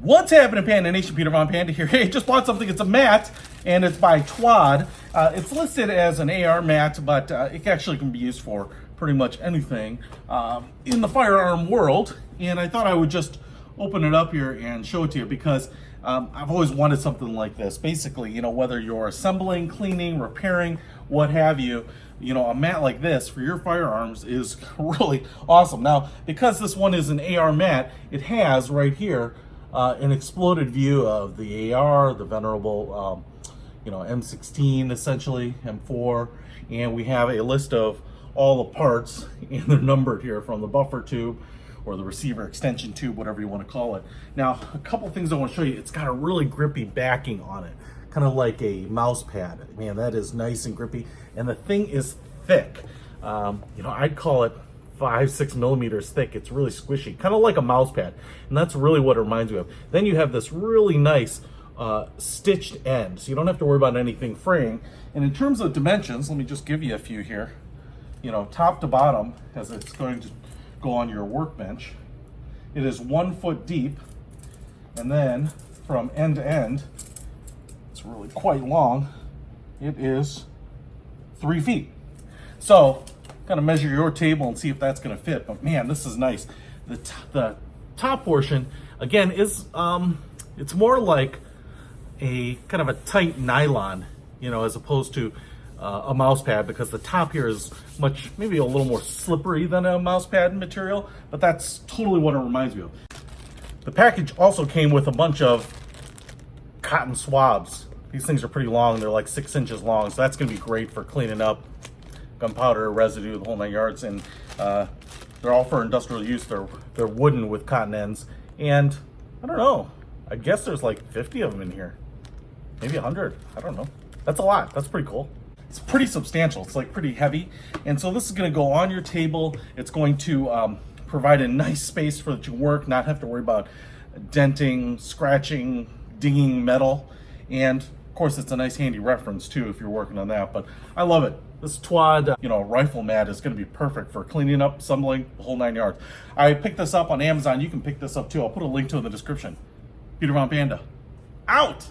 What's happening, Panda Nation? Peter Von Panda here. Hey, just bought something. It's a mat, and it's by Twad. It's listed as an AR mat, but it actually can be used for pretty much anything in the firearm world. And I thought I would just open it up here and show it to you because I've always wanted something like this. Basically, you know, whether you're assembling, cleaning, repairing, what have you, you know, a mat like this for your firearms is really awesome. Now, because this one is an AR mat, it has right here an exploded view of the AR, the venerable, you know, M16, essentially, M4, and we have a list of all the parts, and they're numbered here from the buffer tube or the receiver extension tube, whatever you want to call it. Now, a couple things I want to show you. It's got a really grippy backing on it, kind of like a mouse pad. Man, that is nice and grippy, and the thing is thick. You know, I'd call it 5-6 millimeters thick. It's really squishy, kind of like a mouse pad, and that's really what it reminds me of. Then you have this really nice stitched end, so you don't have to worry about anything fraying. And in terms of dimensions, let me just give you a few here. You know, top to bottom, as it's going to go on your workbench, it is 1 foot deep, and then from end to end, it's really quite long, it is 3 feet. So kind of measure your table and see if that's going to fit. But man, this is nice. The top portion again is it's more like a kind of a tight nylon, you know, as opposed to a mouse pad, because the top here is much, maybe a little more slippery than a mouse pad material, but that's totally what it reminds me of. The package also came with a bunch of cotton swabs. These things are pretty long. They're like 6 inches long, so that's going to be great for cleaning up gunpowder, residue, the whole 9 yards. And they're all for industrial use. They're wooden with cotton ends, and I don't know, I guess there's like 50 of them in here, maybe 100. I don't know. That's a lot. That's pretty cool. It's pretty substantial. It's like pretty heavy, and so this is going to go on your table. It's going to provide a nice space for it to work, not have to worry about denting, scratching, dinging metal, and of course it's a nice handy reference too if you're working on that. But I love it. This Twad, you know, rifle mat is going to be perfect for cleaning up, assembling, the whole 9 yards. I picked this up on Amazon. You can pick this up too. I'll put a link to it in the description. Peter Von Panda, out!